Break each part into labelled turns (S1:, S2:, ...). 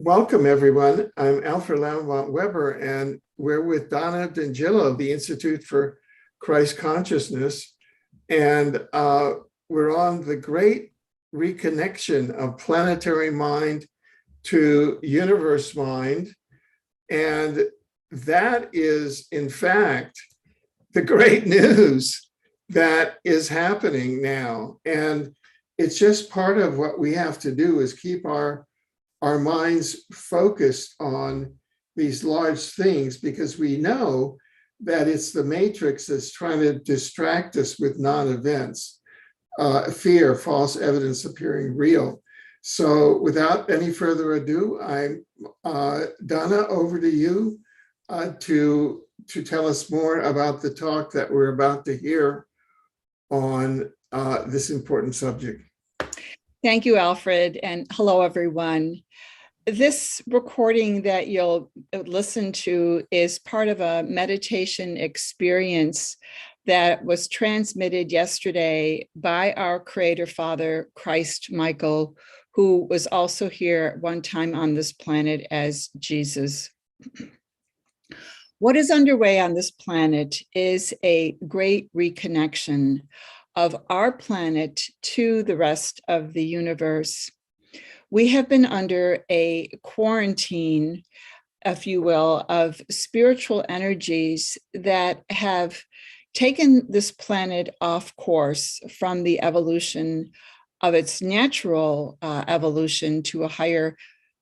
S1: Welcome, everyone. I'm Alfred Lamont Weber, and we're with Donna D'Angelo of the Institute for Christ Consciousness. And we're on the great reconnection of planetary mind to universe mind. And that is, in fact, the great news that is happening now. And it's just part of what we have to do is keep our minds focused on these large things, because we know that it's the matrix that's trying to distract us with non-events, fear, false evidence appearing real. So without any further ado, I'm Donna, over to you to tell us more about the talk that we're about to hear on this important subject.
S2: Thank you, Alfred, and hello, everyone. This recording that you'll listen to is part of a meditation experience that was transmitted yesterday by our Creator Father, Christ Michael, who was also here at one time on this planet as Jesus. What is underway on this planet is a great reconnection of our planet to the rest of the universe. We have been under a quarantine, if you will, of spiritual energies that have taken this planet off course from the evolution of its natural evolution to a higher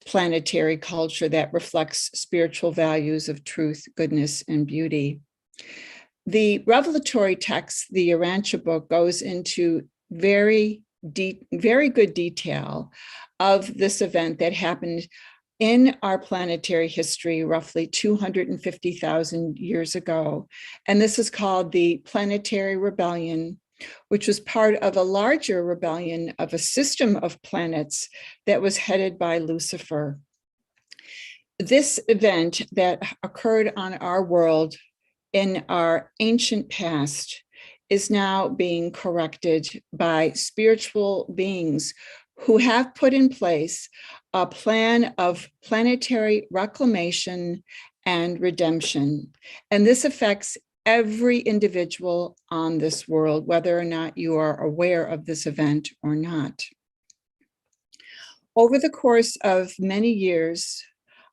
S2: planetary culture that reflects spiritual values of truth, goodness, and beauty. The revelatory text, the Urantia book, goes into very good detail of this event that happened in our planetary history roughly 250,000 years ago. And this is called the Planetary Rebellion, which was part of a larger rebellion of a system of planets that was headed by Lucifer. This event that occurred on our world in our ancient past is now being corrected by spiritual beings who have put in place a plan of planetary reclamation and redemption. And this affects every individual on this world, whether or not you are aware of this event or not. Over the course of many years,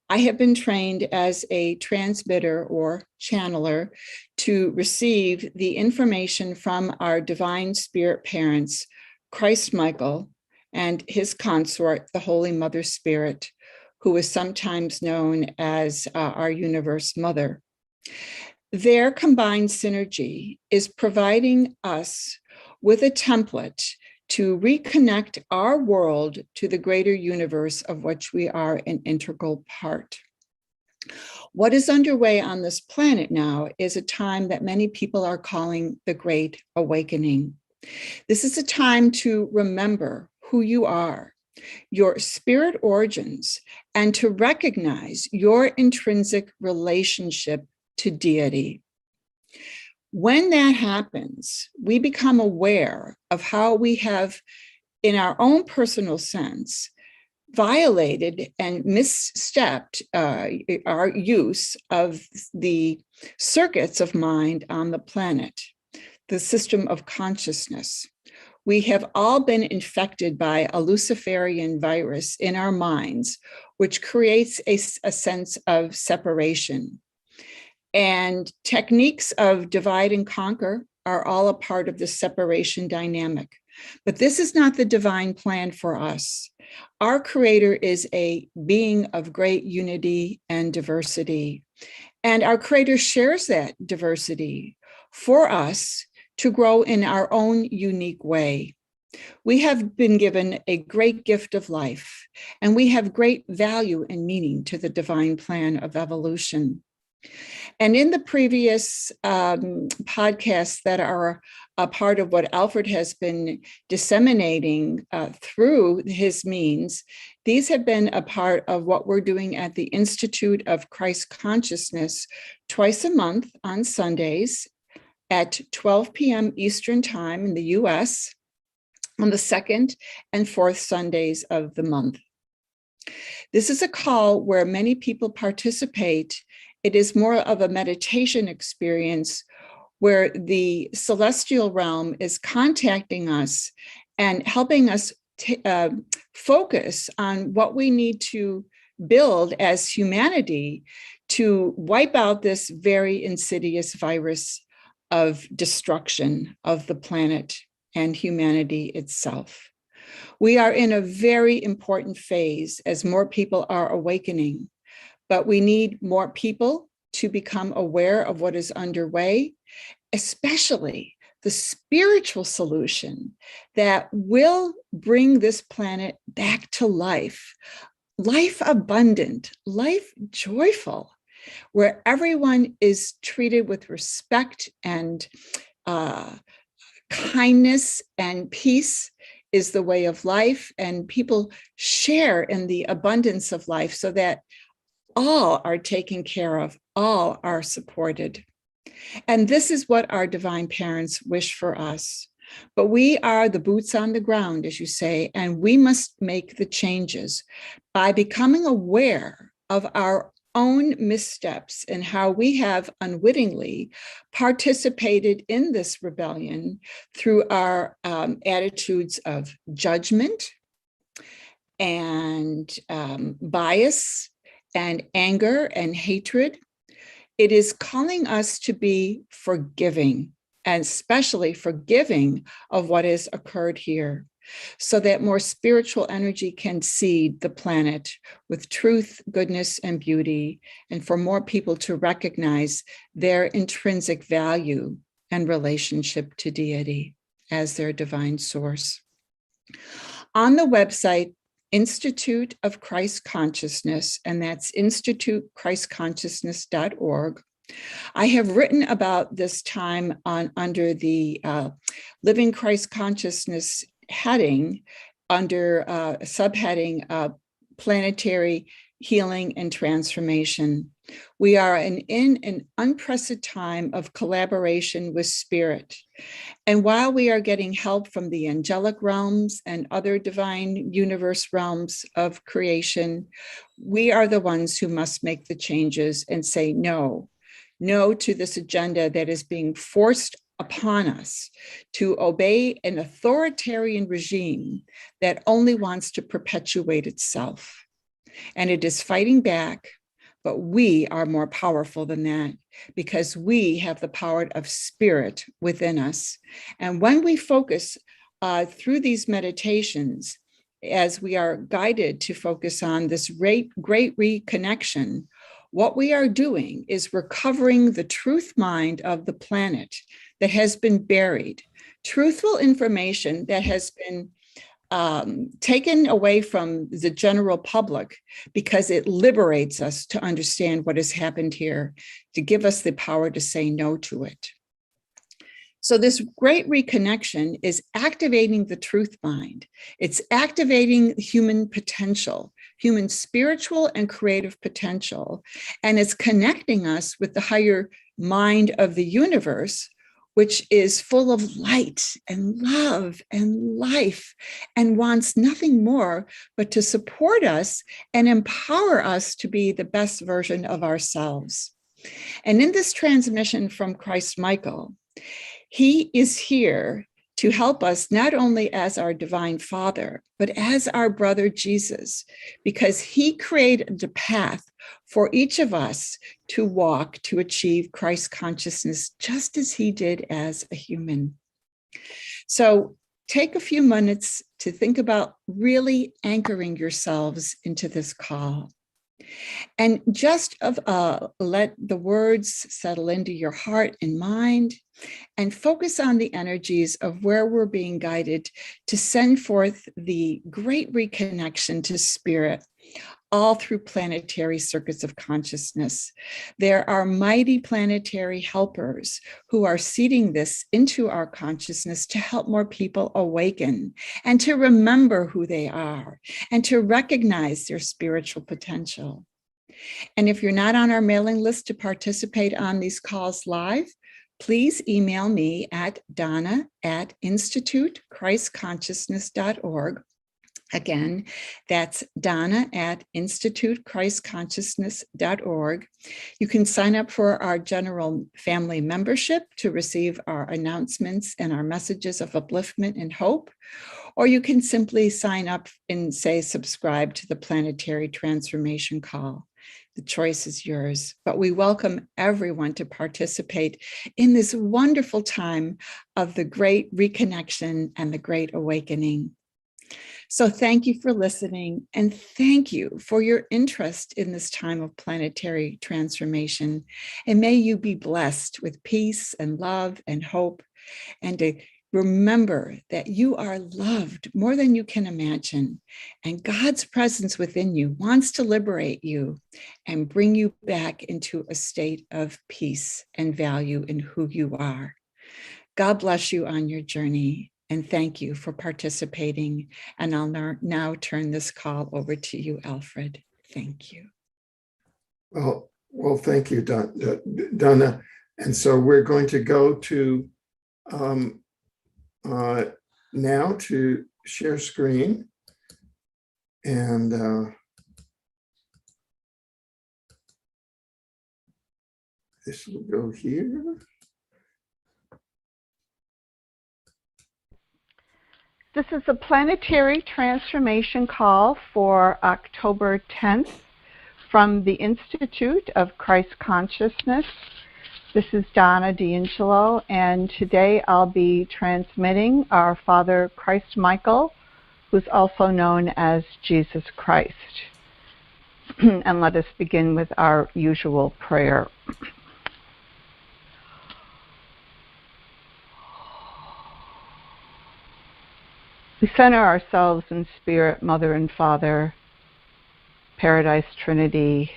S2: I have been trained as a transmitter or channeler to receive the information from our divine spirit parents, Christ Michael, and his consort, the Holy Mother Spirit, who is sometimes known as our universe mother. Their combined synergy is providing us with a template to reconnect our world to the greater universe of which we are an integral part. What is underway on this planet now is a time that many people are calling the Great Awakening. This is a time to remember who you are, your spirit origins, and to recognize your intrinsic relationship to deity. When that happens, we become aware of how we have, in our own personal sense, violated and misstepped our use of the circuits of mind on the planet, the system of consciousness. We have all been infected by a Luciferian virus in our minds, which creates a sense of separation. And techniques of divide and conquer are all a part of the separation dynamic. But this is not the divine plan for us. Our Creator is a being of great unity and diversity. And our Creator shares that diversity for us to grow in our own unique way. We have been given a great gift of life, and we have great value and meaning to the divine plan of evolution. And in the previous podcasts that are a part of what Alfred has been disseminating through his means, these have been a part of what we're doing at the Institute of Christ Consciousness twice a month on Sundays at 12 p.m. Eastern Time in the US on the second and fourth Sundays of the month. This is a call where many people participate. It is more of a meditation experience where the celestial realm is contacting us and helping us focus on what we need to build as humanity to wipe out this very insidious virus of destruction of the planet and humanity itself. We are in a very important phase as more people are awakening, but we need more people to become aware of what is underway, especially the spiritual solution that will bring this planet back to life, life abundant, life joyful, where everyone is treated with respect and kindness, and peace is the way of life, and people share in the abundance of life so that all are taken care of, all are supported. And this is what our divine parents wish for us. But we are the boots on the ground, as you say, and we must make the changes by becoming aware of our own missteps and how we have unwittingly participated in this rebellion through our attitudes of judgment and bias and anger and hatred. It is calling us to be forgiving, and especially forgiving of what has occurred here, so that more spiritual energy can seed the planet with truth, goodness, and beauty, and for more people to recognize their intrinsic value and relationship to deity as their divine source. On the website, Institute of Christ Consciousness, and that's institutechristconsciousness.org. I have written about this time under the Living Christ Consciousness heading, under a subheading Planetary Healing and Transformation. We are in an unprecedented time of collaboration with Spirit. And while we are getting help from the angelic realms and other divine universe realms of creation, we are the ones who must make the changes and say no to this agenda that is being forced upon us to obey an authoritarian regime that only wants to perpetuate itself. And it is fighting back, but we are more powerful than that because we have the power of Spirit within us. And when we focus through these meditations, as we are guided to focus on this great reconnection, what we are doing is recovering the truth mind of the planet that has been buried, truthful information that has been taken away from the general public because it liberates us to understand what has happened here, to give us the power to say no to it. So this great reconnection is activating the truth mind. It's activating human potential, human spiritual and creative potential, and it's connecting us with the higher mind of the universe, which is full of light and love and life and wants nothing more but to support us and empower us to be the best version of ourselves. And in this transmission from Christ Michael, he is here to help us not only as our divine Father, but as our brother Jesus, because he created the path for each of us to walk to achieve Christ consciousness, just as he did as a human. So take a few minutes to think about really anchoring yourselves into this call. And just let the words settle into your heart and mind, and focus on the energies of where we're being guided to send forth the great reconnection to Spirit, all through planetary circuits of consciousness. There are mighty planetary helpers who are seeding this into our consciousness to help more people awaken and to remember who they are and to recognize their spiritual potential. And if you're not on our mailing list to participate on these calls live, please email me at donna@institutechristconsciousness.org. Again, that's Donna at institutechristconsciousness.org. You can sign up for our general family membership to receive our announcements and our messages of upliftment and hope, or you can simply sign up and say subscribe to the Planetary Transformation Call. The choice is yours, but we welcome everyone to participate in this wonderful time of the great reconnection and the great awakening. So thank you for listening, and thank you for your interest in this time of planetary transformation. And may you be blessed with peace and love and hope, and to remember that you are loved more than you can imagine, and God's presence within you wants to liberate you and bring you back into a state of peace and value in who you are. God bless you on your journey, and thank you for participating. And I'll now turn this call over to you, Alfred. Thank you.
S1: Well, thank you, Donna. And so we're going to go to now to share screen. And this will go here.
S3: This is a planetary transformation call for October 10th from the Institute of Christ Consciousness. This is Donna D'Angelo, and today I'll be transmitting our Father Christ Michael, who's also known as Jesus Christ. And let us begin with our usual prayer. We center ourselves in Spirit, Mother and Father, Paradise Trinity,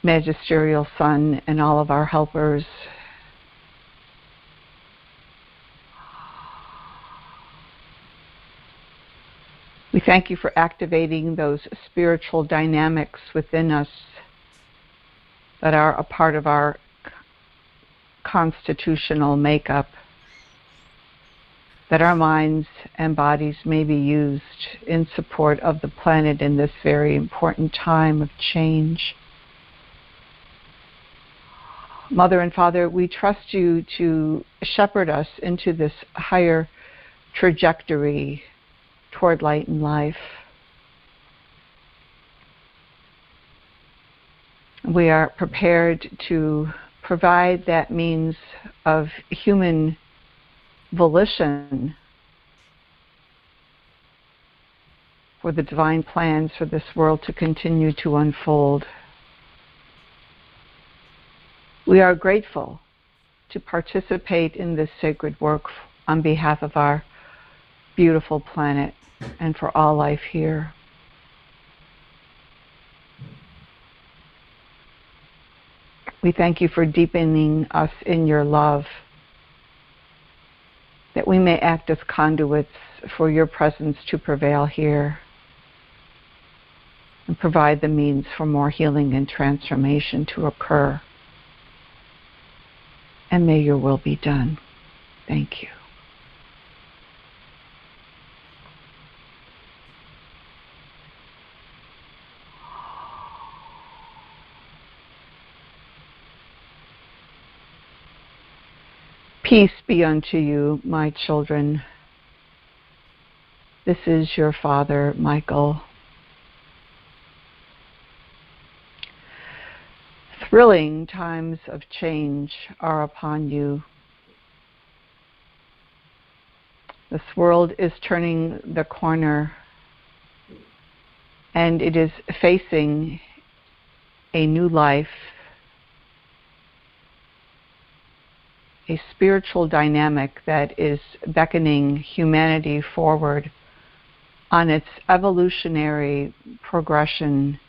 S3: Magisterial Son, and all of our helpers. We thank you for activating those spiritual dynamics within us that are a part of our constitutional makeup, that our minds and bodies may be used in support of the planet in this very important time of change. Mother and Father, we trust you to shepherd us into this higher trajectory toward light and life. We are prepared to provide that means of human volition for the divine plans for this world to continue to unfold. We are grateful to participate in this sacred work on behalf of our beautiful planet and for all life here. We thank you for deepening us in your love, that we may act as conduits for your presence to prevail here and provide the means for more healing and transformation to occur. And may your will be done. Thank you. Peace be unto you, my children. This is your Father, Michael. Thrilling times of change are upon you. This world is turning the corner, and it is facing a new life, a spiritual dynamic that is beckoning humanity forward on its evolutionary progression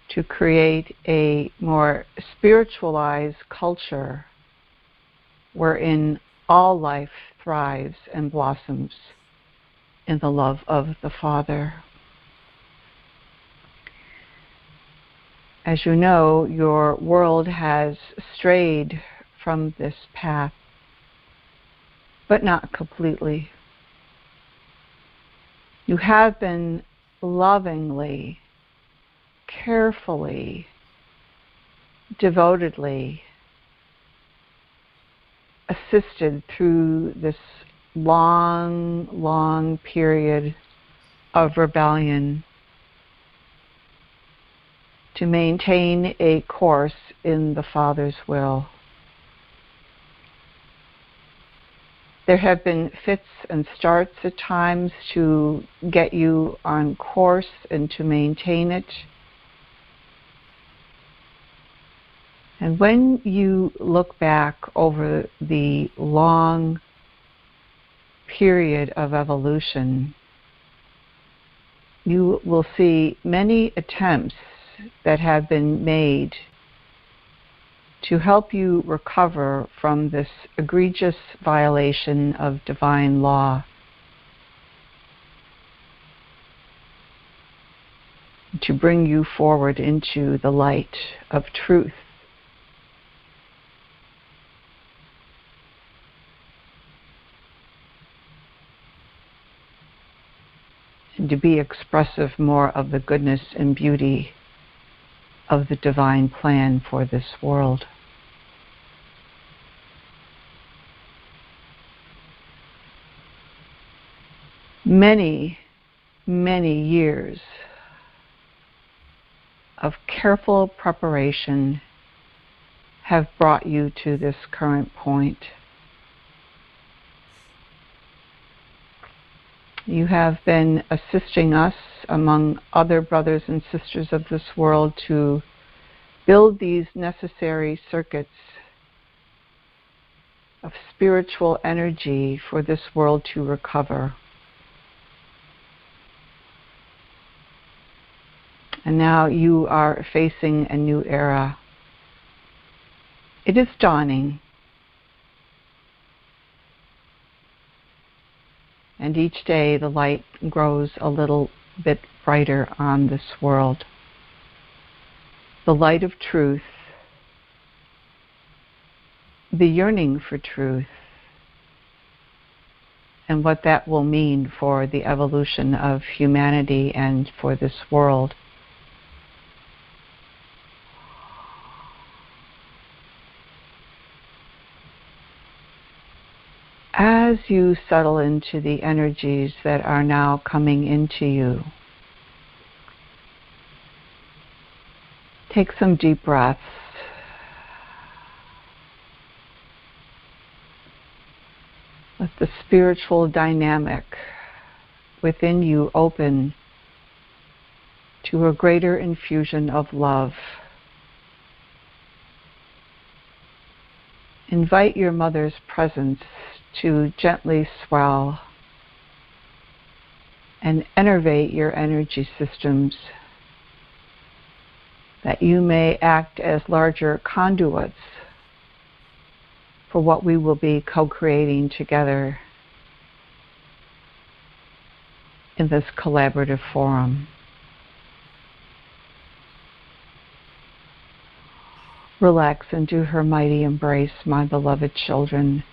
S3: to create a more spiritualized culture wherein all life thrives and blossoms in the love of the Father. As you know, your world has strayed from this path. but not completely. You have been lovingly, carefully, devotedly assisted through this long, long period of rebellion to maintain a course in the Father's will. There have been fits and starts at times to get you on course and to maintain it. And when you look back over the long period of evolution, you will see many attempts that have been made to help you recover from this egregious violation of divine law, to bring you forward into the light of truth. And to be expressive more of the goodness and beauty of the divine plan for this world. Many, many years of careful preparation have brought you to this current point. You have been assisting us, among other brothers and sisters of this world, to build these necessary circuits of spiritual energy for this world to recover. And now you are facing a new era. It is dawning. And each day the light grows a little bit brighter on this world. The light of truth, the yearning for truth, and what that will mean for the evolution of humanity and for this world. As you settle into the energies that are now coming into you, take some deep breaths. Let the spiritual dynamic within you open to a greater infusion of love. Invite your mother's presence to gently swell and enervate your energy systems, that you may act as larger conduits for what we will be co-creating together in this collaborative forum. Relax into her mighty embrace, my beloved children.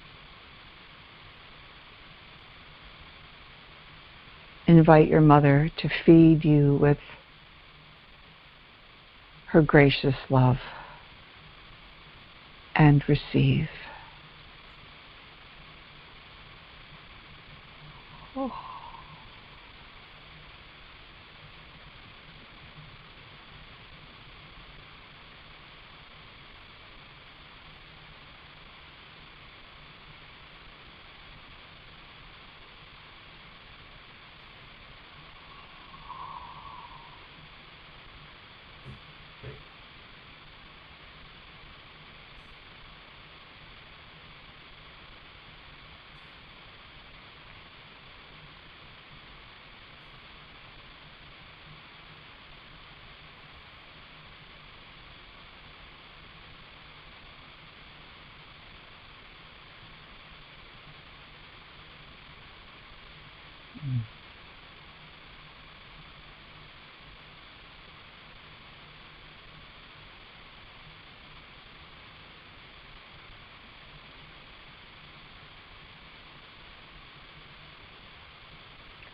S3: Invite your mother to feed you with her gracious love, and receive. Oh.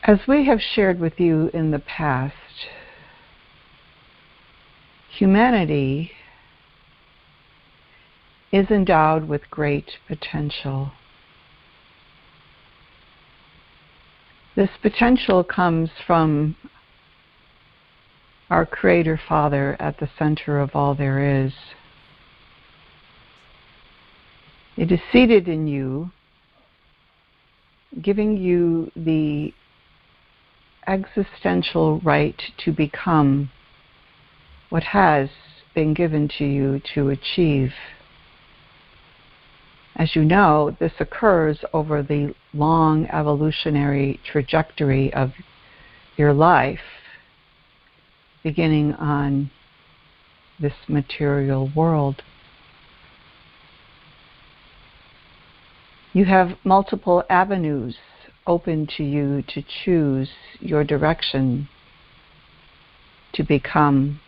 S3: As we have shared with you in the past, humanity is endowed with great potential. This potential comes from our Creator Father at the center of all there is. It is seated in you, giving you the existential right to become what has been given to you to achieve. As you know, this occurs over the long evolutionary trajectory of your life, beginning on this material world. You have multiple avenues open to you to choose your direction to become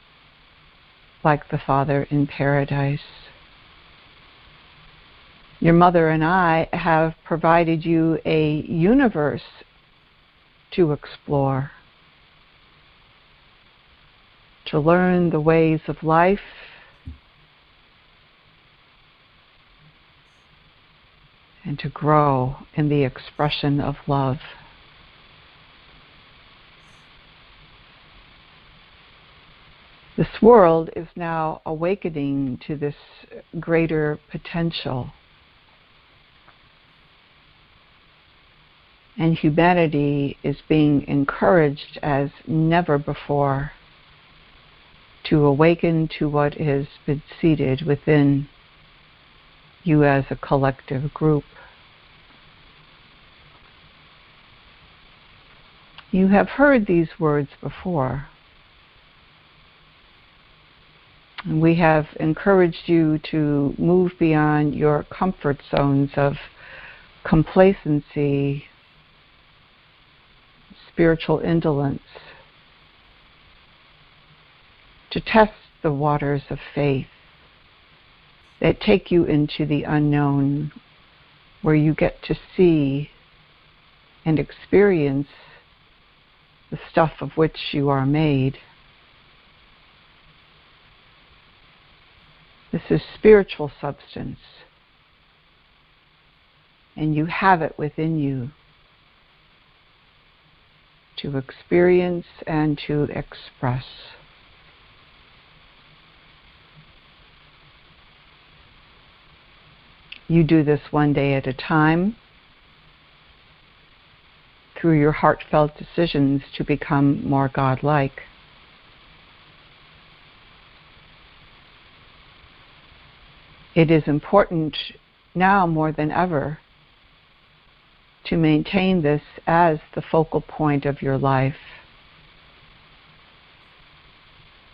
S3: like the Father in paradise. Your mother and I have provided you a universe to explore, to learn the ways of life, and to grow in the expression of love. This world is now awakening to this greater potential. And humanity is being encouraged as never before to awaken to what has been seated within you as a collective group. You have heard these words before. And we have encouraged you to move beyond your comfort zones of complacency, spiritual indolence, to test the waters of faith that take you into the unknown, where you get to see and experience the stuff of which you are made. This is spiritual substance, and you have it within you to experience and to express. You do this one day at a time through your heartfelt decisions to become more God-like. It is important now more than ever to maintain this as the focal point of your life.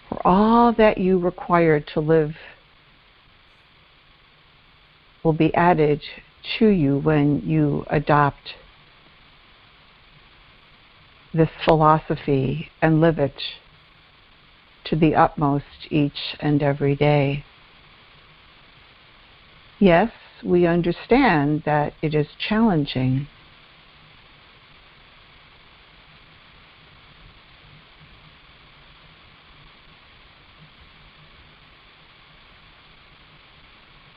S3: For all that you require to live will be added to you when you adopt this philosophy and live it to the utmost each and every day. Yes, we understand that it is challenging.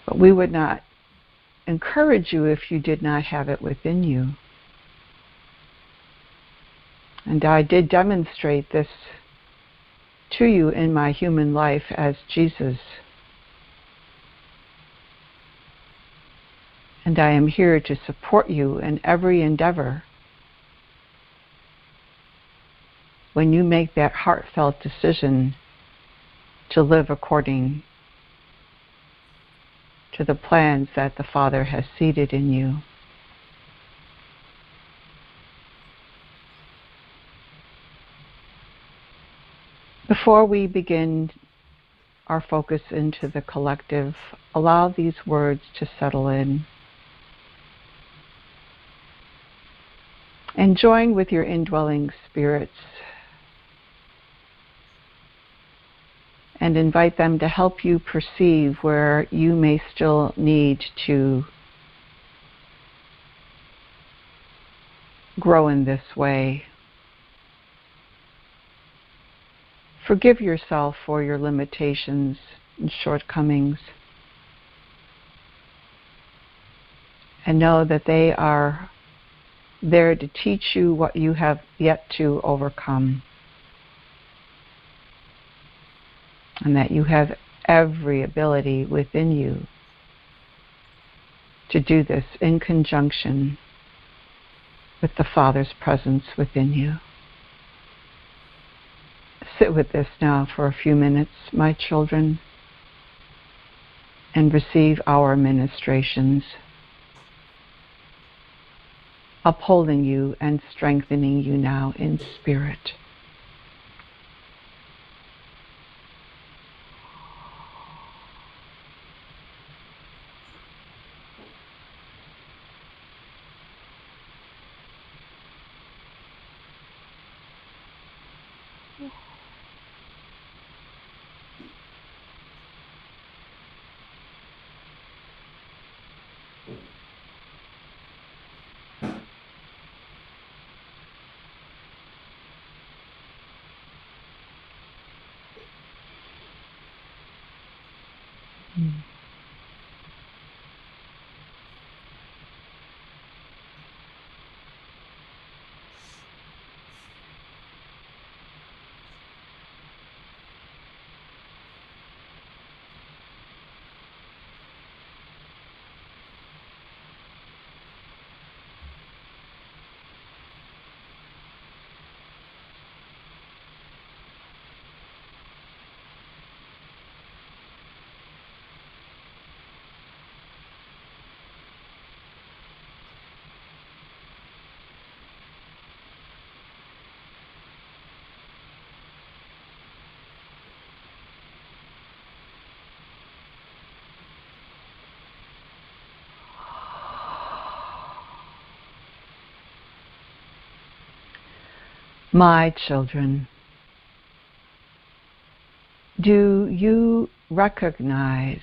S3: But we would not encourage you if you did not have it within you. And I did demonstrate this to you in my human life as Jesus. And I am here to support you in every endeavor. When you make that heartfelt decision to live according to the plans that the Father has seeded in you. Before we begin our focus into the collective, allow these words to settle in. And join with your indwelling spirits and invite them to help you perceive where you may still need to grow in this way. Forgive yourself for your limitations and shortcomings. And know that they are there to teach you what you have yet to overcome. And that you have every ability within you to do this in conjunction with the Father's presence within you. Sit with this now for a few minutes, my children, and receive our ministrations, upholding you and strengthening you now in spirit. My children, do you recognize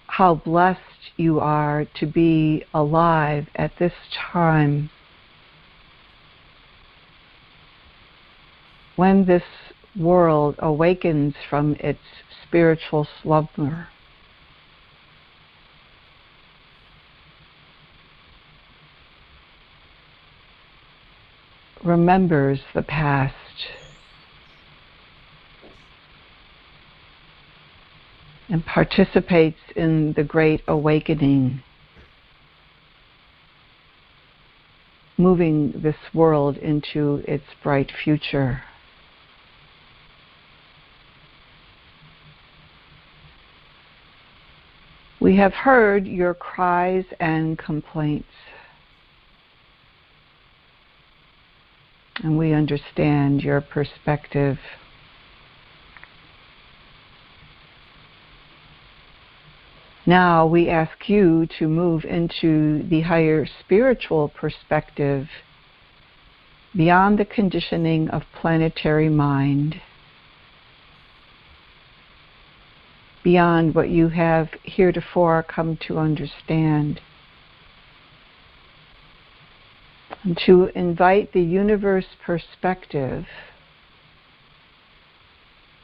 S3: how blessed you are to be alive at this time when this world awakens from its spiritual slumber? Remembers the past, and participates in the great awakening, moving this world into its bright future. We have heard your cries and complaints, and we understand your perspective. Now we ask you to move into the higher spiritual perspective beyond the conditioning of planetary mind, beyond what you have heretofore come to understand, and to invite the universe perspective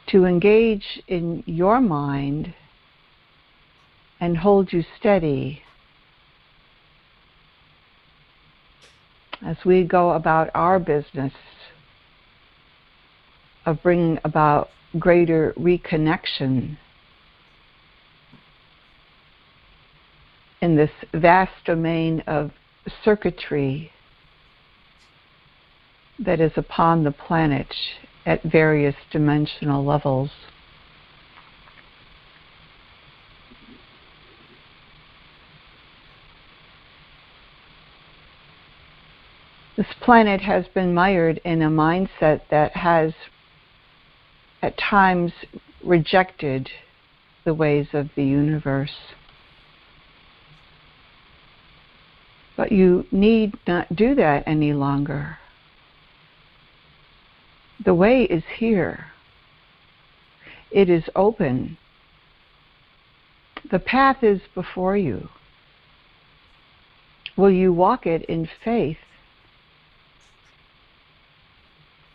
S3: to engage in your mind and hold you steady as we go about our business of bringing about greater reconnection in this vast domain of circuitry that is upon the planet at various dimensional levels. This planet has been mired in a mindset that has at times rejected the ways of the universe. But you need not do that any longer. The way is here. It is open. The path is before you. Will you walk it in faith,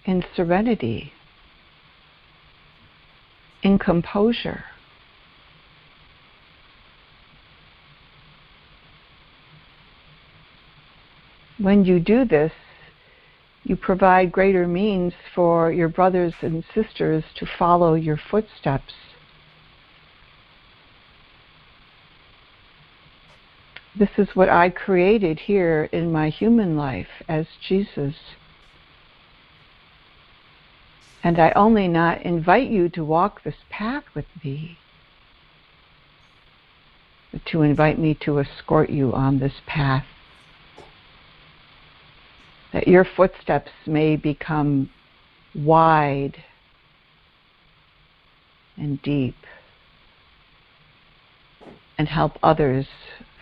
S3: in serenity, and composure. When you do this, you provide greater means for your brothers and sisters to follow your footsteps. This is what I created here in my human life as Jesus. And I only not invite you to walk this path with me, but to invite me to escort you on this path, that your footsteps may become wide and deep and help others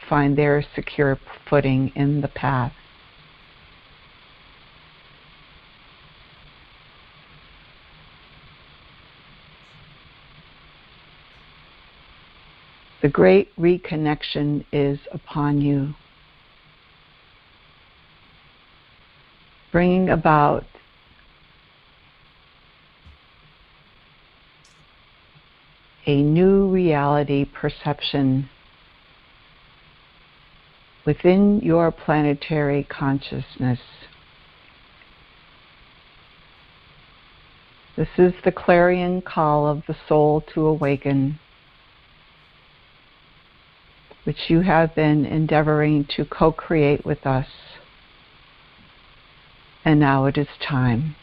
S3: find their secure footing in the path. The great reconnection is upon you, bringing about a new reality perception within your planetary consciousness. This is the clarion call of the soul to awaken, which you have been endeavoring to co-create with us. And now it is time.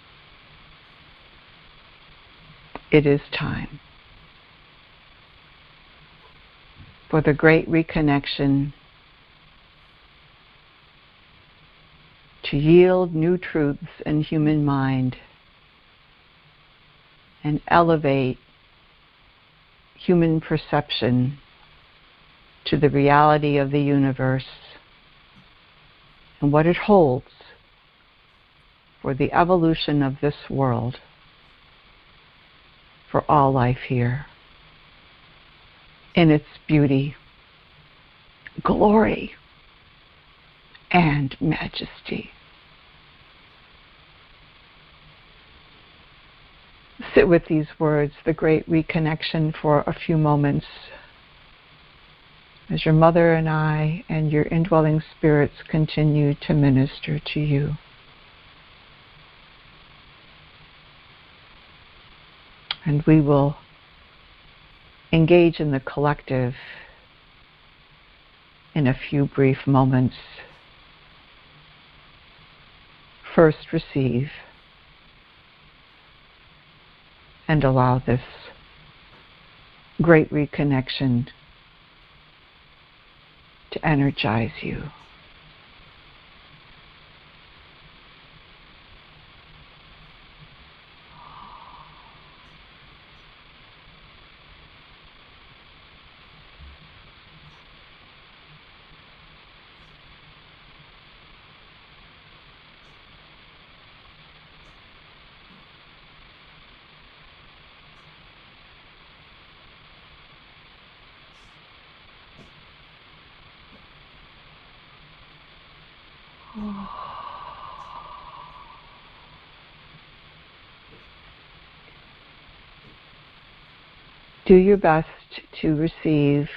S3: It is time for the great reconnection to yield new truths in human mind and elevate human perception to the reality of the universe and what it holds for the evolution of this world, for all life here, in its beauty, glory, and majesty. Sit with these words, the great reconnection, for a few moments, as your mother and I and your indwelling spirits continue to minister to you. And we will engage in the collective in a few brief moments. First, receive and allow this great reconnection to energize you. Do your best to receive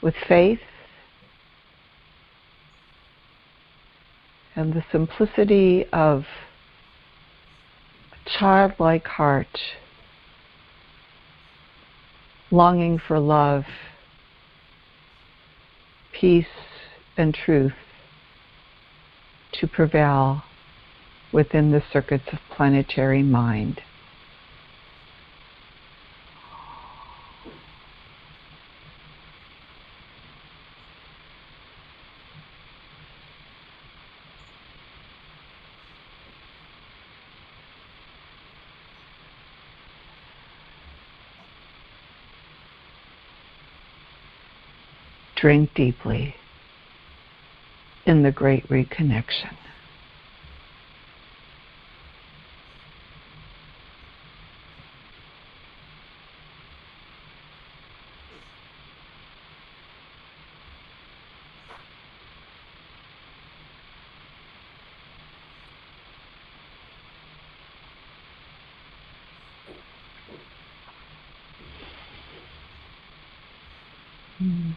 S3: with faith and the simplicity of a childlike heart, longing for love, peace, and truth to prevail within the circuits of planetary mind. Drink deeply in the great reconnection. Mm.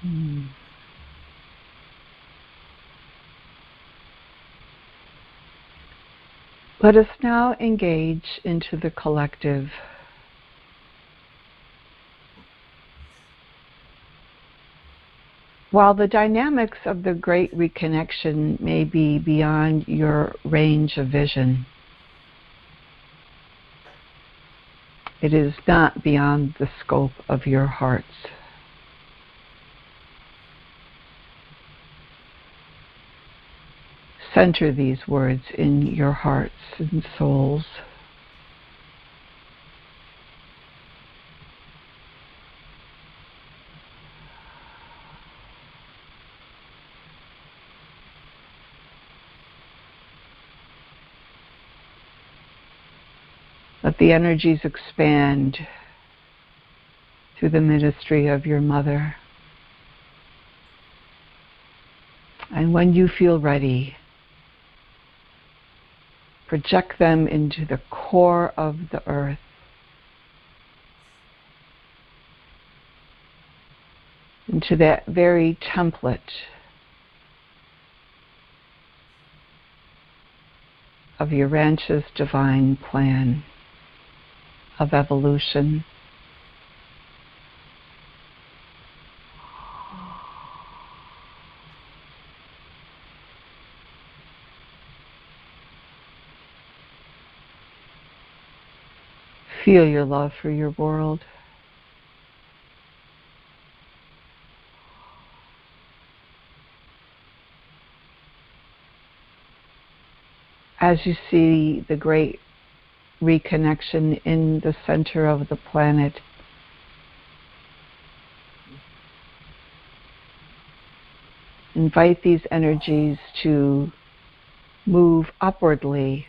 S3: Mm. Let us now engage into the collective. While the dynamics of the great reconnection may be beyond your range of vision, it is not beyond the scope of your hearts. Center these words in your hearts and souls. Let the energies expand through the ministry of your mother. And when you feel ready, project them into the core of the earth. Into that very template of your ranch's divine plan of evolution. Feel your love for your world. As you see the great reconnection in the center of the planet, invite these energies to move upwardly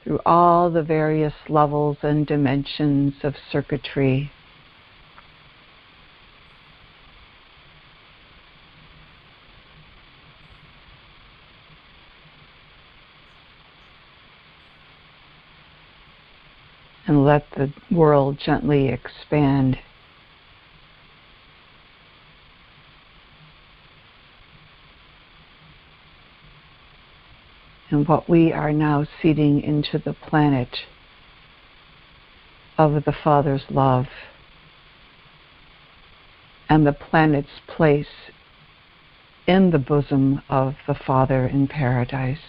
S3: through all the various levels and dimensions of circuitry. And let the world gently expand. And what we are now seeding into the planet of the Father's love and the planet's place in the bosom of the Father in paradise.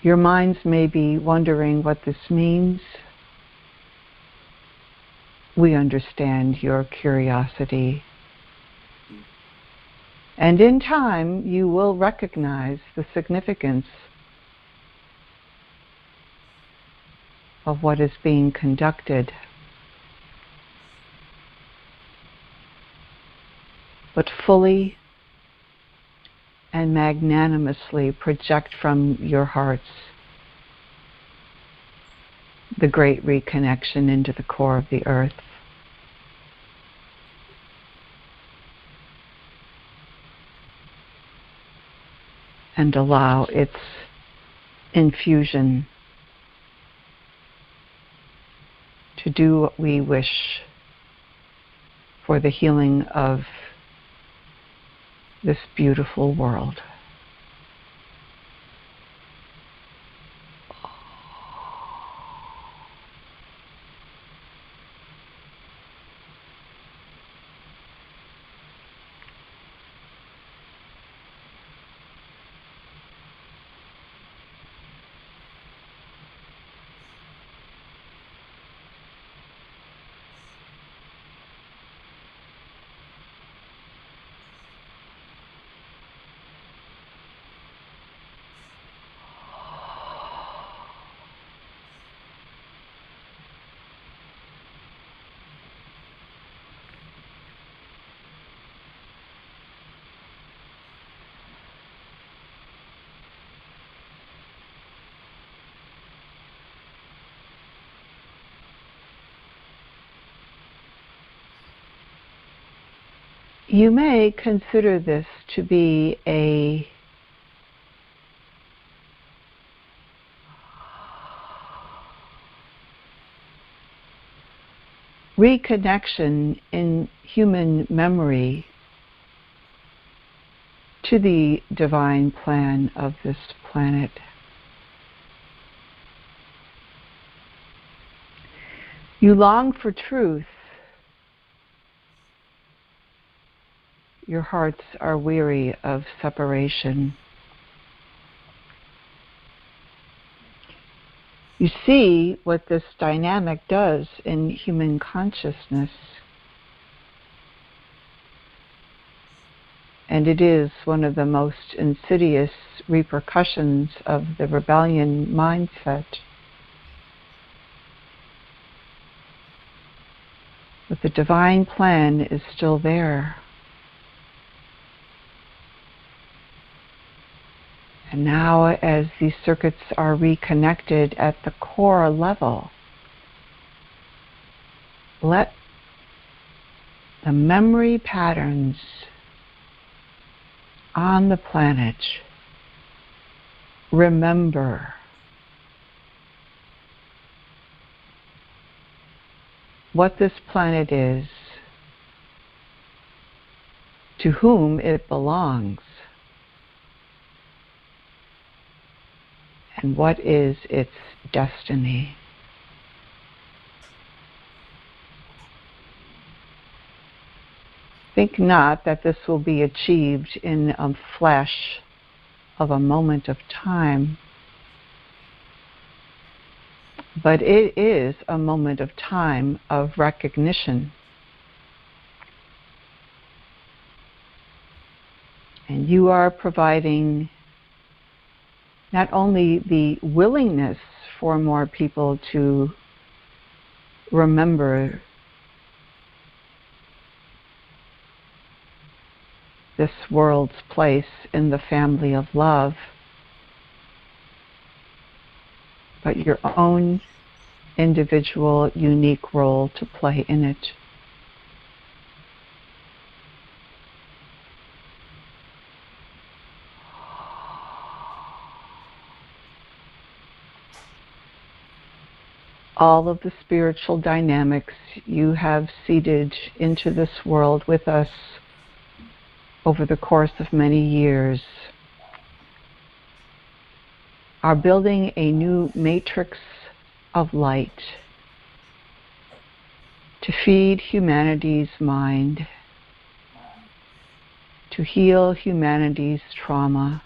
S3: Your minds may be wondering what this means. We understand your curiosity. And in time, you will recognize the significance of what is being conducted. But fully and magnanimously project from your hearts the great reconnection into the core of the earth. And allow its infusion to do what we wish for the healing of this beautiful world. You may consider this to be a reconnection in human memory to the divine plan of this planet. You long for truth. Your hearts are weary of separation. You see what this dynamic does in human consciousness. And it is one of the most insidious repercussions of the rebellion mindset. But the divine plan is still there. And now, as these circuits are reconnected at the core level, let the memory patterns on the planet remember what this planet is, to whom it belongs, and what is its destiny. Think not that this will be achieved in a flash of a moment of time, but it is a moment of time of recognition. And you are providing not only the willingness for more people to remember this world's place in the family of love, but your own individual, unique role to play in it. All of the spiritual dynamics you have seeded into this world with us over the course of many years are building a new matrix of light to feed humanity's mind, to heal humanity's trauma,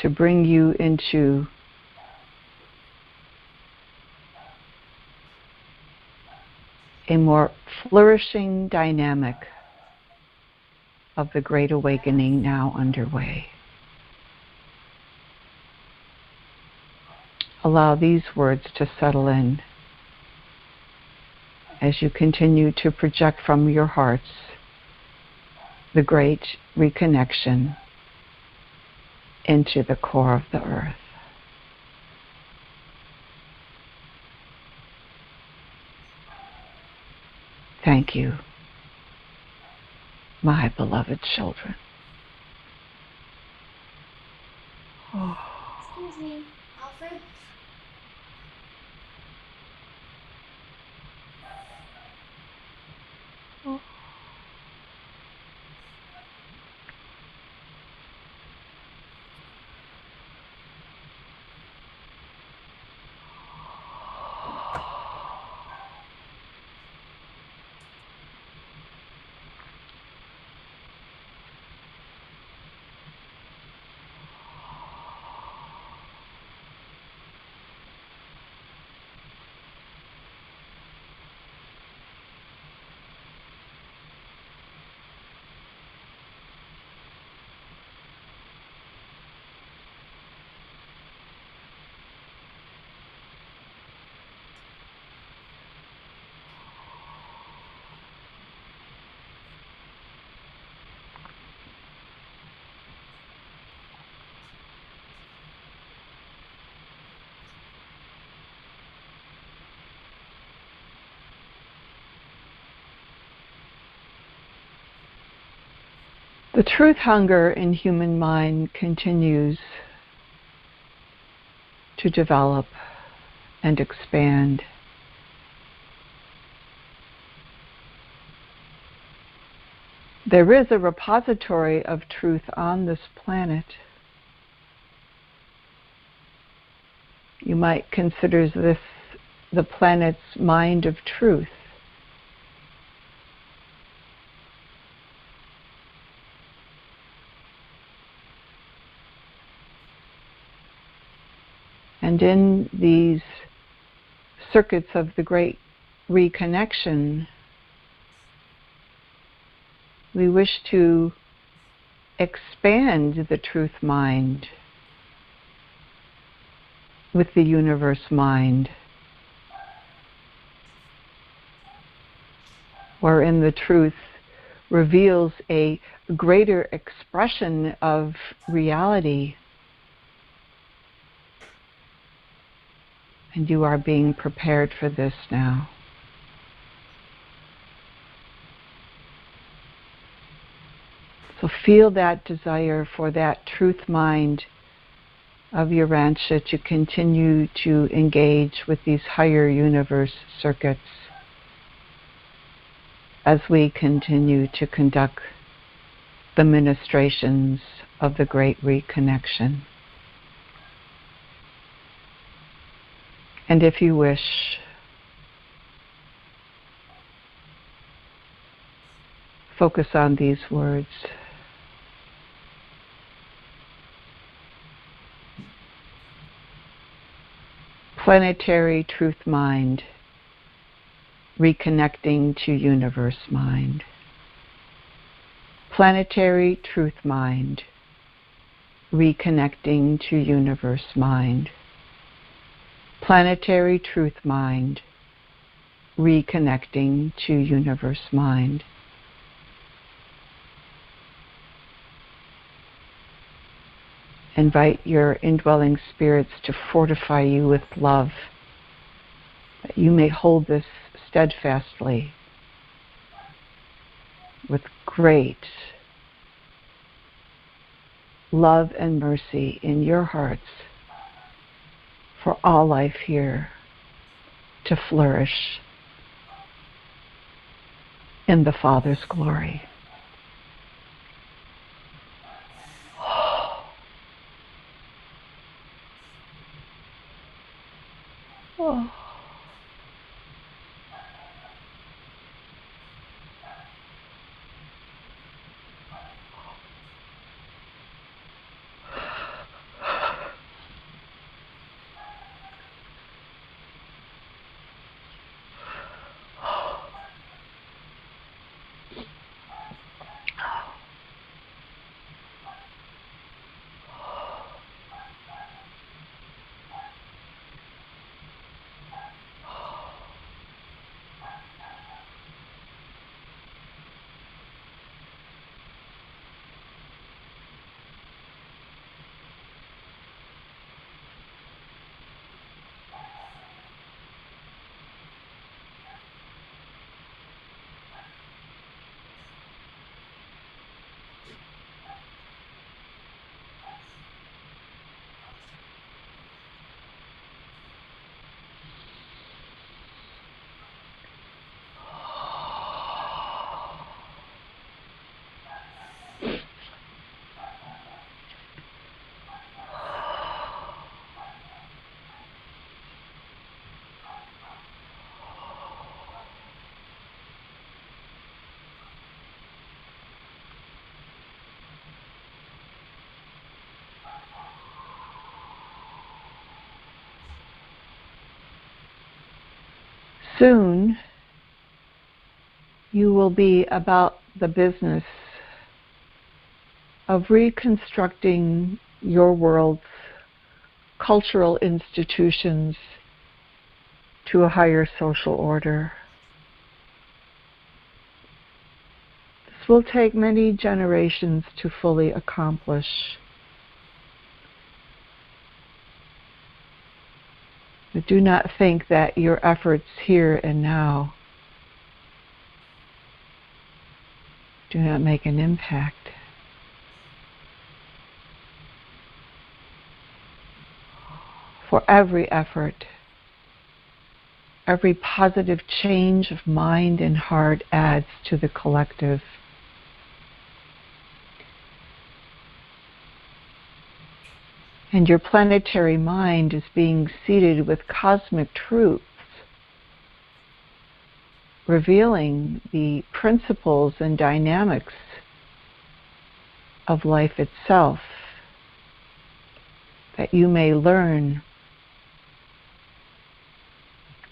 S3: to bring you into a more flourishing dynamic of the Great Awakening now underway. Allow these words to settle in as you continue to project from your hearts the great reconnection into the core of the earth. Thank you, my beloved children. Oh.
S4: Excuse me, Alfred?
S3: Oh. The truth hunger in human mind continues to develop and expand. There is a repository of truth on this planet. You might consider this the planet's mind of truth. And in these circuits of the great reconnection, we wish to expand the truth mind with the universe mind, wherein the truth reveals a greater expression of reality. And you are being prepared for this now. So feel that desire for that truth mind of Urantia to continue to engage with these higher universe circuits as we continue to conduct the ministrations of the Great Reconnection. And if you wish, focus on these words. Planetary truth mind, reconnecting to universe mind. Planetary truth mind, reconnecting to universe mind. Planetary truth mind, reconnecting to universe mind. Invite your indwelling spirits to fortify you with love, that you may hold this steadfastly with great love and mercy in your hearts for all life here to flourish in the Father's glory. Oh. Soon, you will be about the business of reconstructing your world's cultural institutions to a higher social order. This will take many generations to fully accomplish. But do not think that your efforts here and now do not make an impact. for every effort. Every positive change of mind and heart adds to the collective. And your planetary mind is being seeded with cosmic truths, revealing the principles and dynamics of life itself, that you may learn,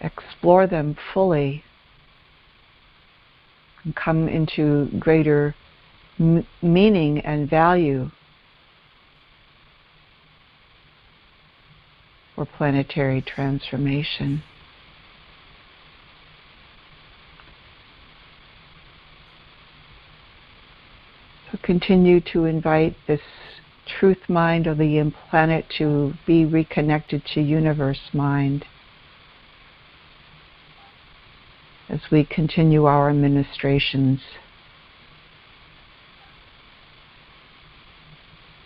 S3: explore them fully, and come into greater meaning and value for planetary transformation. So continue to invite this truth mind of the planet to be reconnected to universe mind as we continue our ministrations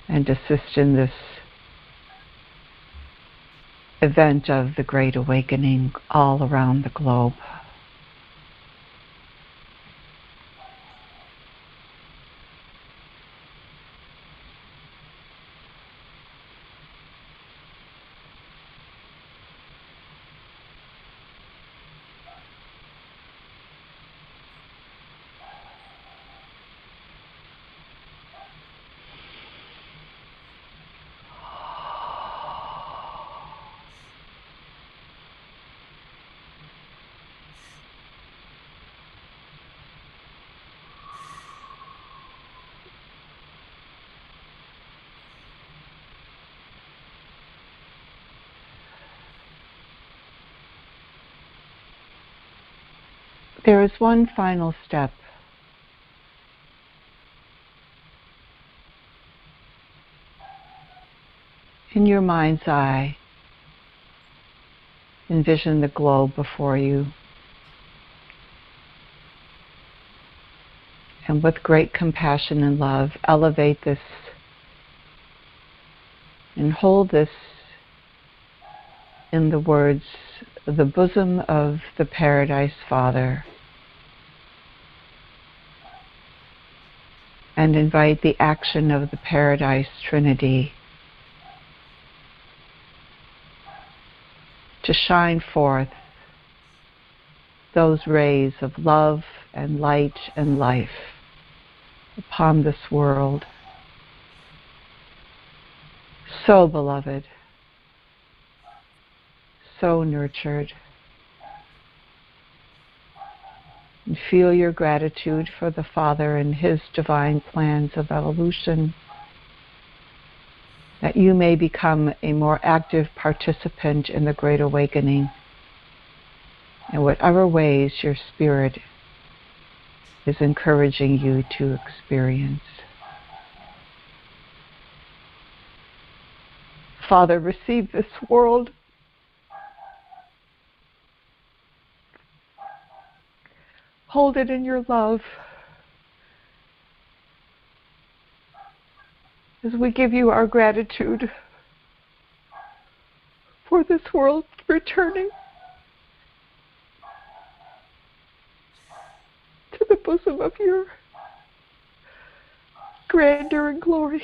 S3: and assist in this event of the Great Awakening all around the globe. There is one final step. In your mind's eye, envision the globe before you. And with great compassion and love, elevate this and hold this in the words, the bosom of the Paradise Father. And invite the action of the Paradise Trinity to shine forth those rays of love and light and life upon this world. So beloved, so nurtured. And feel your gratitude for the Father and His divine plans of evolution, that you may become a more active participant in the Great Awakening in whatever ways your spirit is encouraging you to experience. Father, receive this world. Hold it in your love as we give you our gratitude for this world returning to the bosom of your grandeur and glory.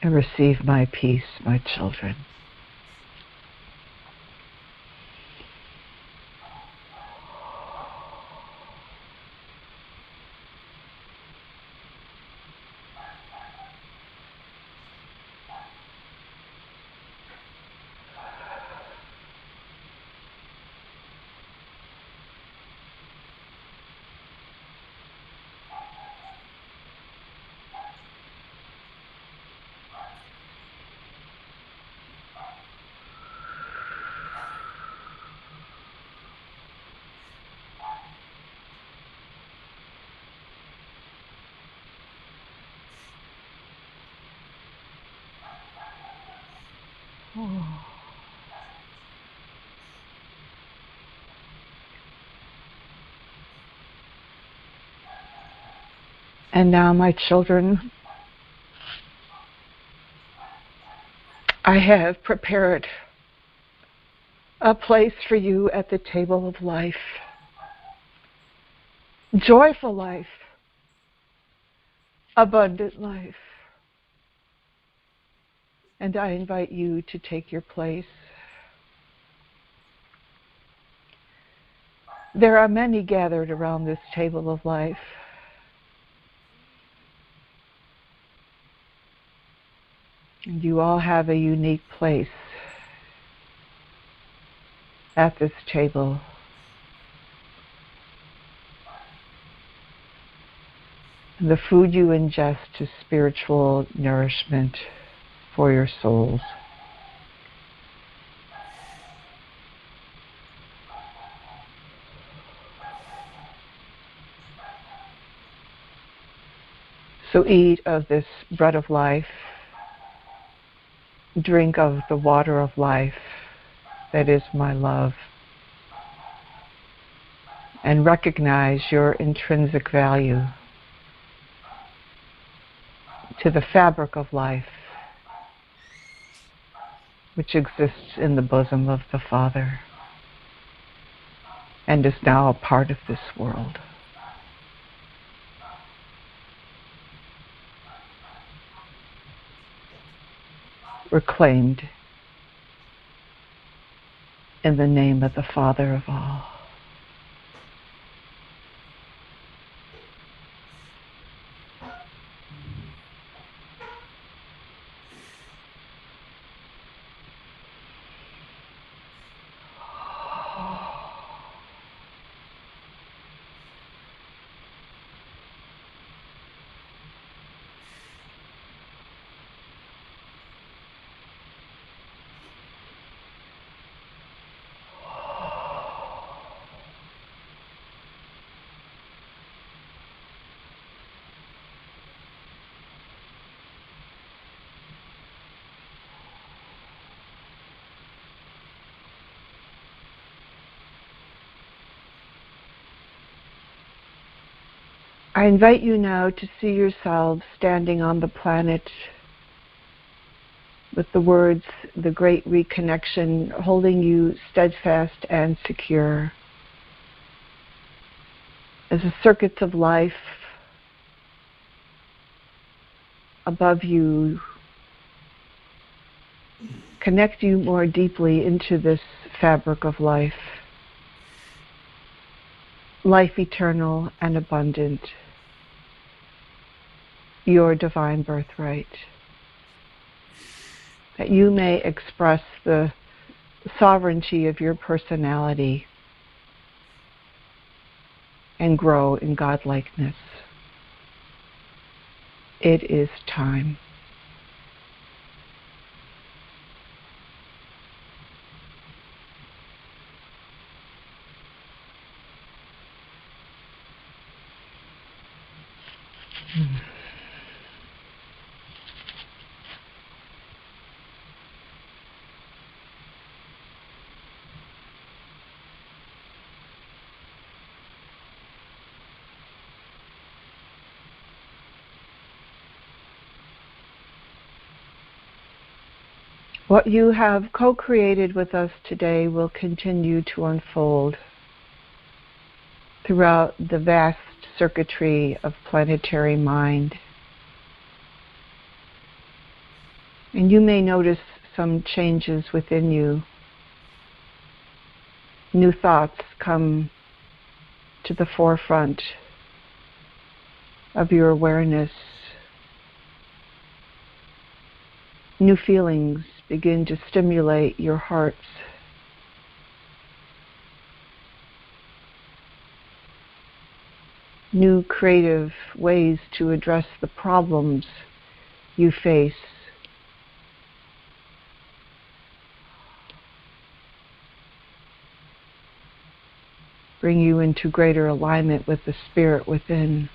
S3: and receive my peace, my children. And now, my children, I have prepared a place for you at the table of life. Joyful life, abundant life. And I invite you to take your place. There are many gathered around this table of life. And you all have a unique place at this table. And the food you ingest is spiritual nourishment for your souls. So eat of this bread of life, drink of the water of life that is my love, and recognize your intrinsic value to the fabric of life which exists in the bosom of the Father and is now a part of this world. Reclaimed in the name of the Father of all. I invite you now to see yourselves standing on the planet with the words, the great reconnection, holding you steadfast and secure. As the circuits of life above you connect you more deeply into this fabric of life, life eternal and abundant, your divine birthright, that you may express the sovereignty of your personality and grow in godlikeness. It is time. What you have co-created with us today will continue to unfold throughout the vast circuitry of planetary mind. And you may notice some changes within you. New thoughts come to the forefront of your awareness. New feelings begin to stimulate your hearts. New creative ways to address the problems you face. Bring you into greater alignment with the spirit within.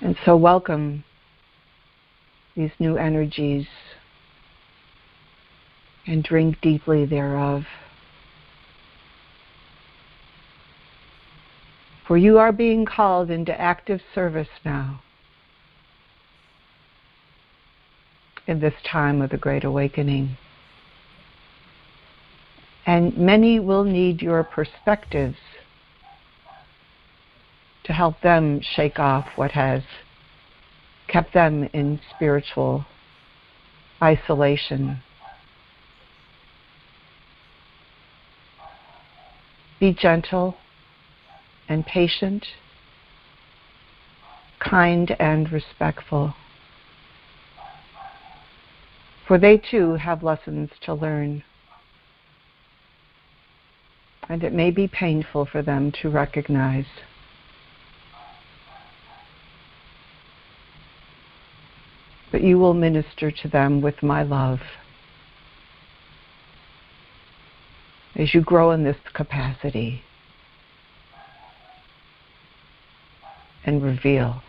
S3: And so welcome these new energies and drink deeply thereof. For you are being called into active service now in this time of the Great Awakening. And many will need your perspectives to help them shake off what has kept them in spiritual isolation. Be gentle and patient, kind and respectful, for they too have lessons to learn. And it may be painful for them to recognize. But you will minister to them with my love as you grow in this capacity and reveal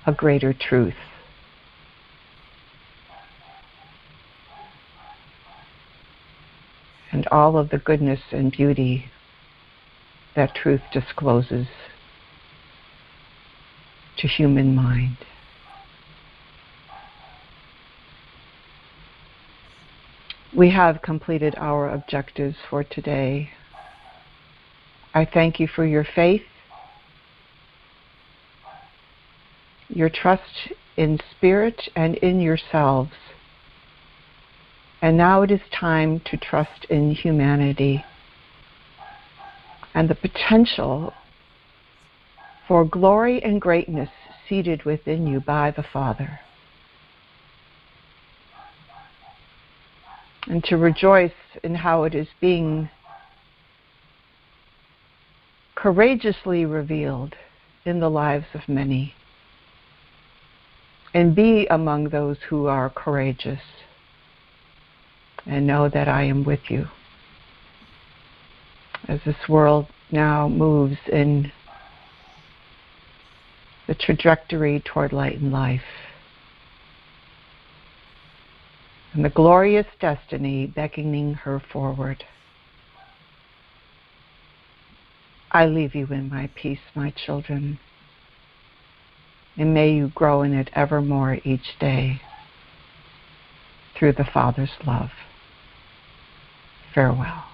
S3: a greater truth. And all of the goodness and beauty that truth discloses to human mind. We have completed our objectives for today. I thank you for your faith, your trust in spirit and in yourselves. And now it is time to trust in humanity and the potential for glory and greatness seated within you by the Father. And to rejoice in how it is being courageously revealed in the lives of many. And be among those who are courageous. And know that I am with you as this world now moves in the trajectory toward light and life and the glorious destiny beckoning her forward. I leave you in my peace, my children, and may you grow in it evermore each day through the Father's love. Farewell.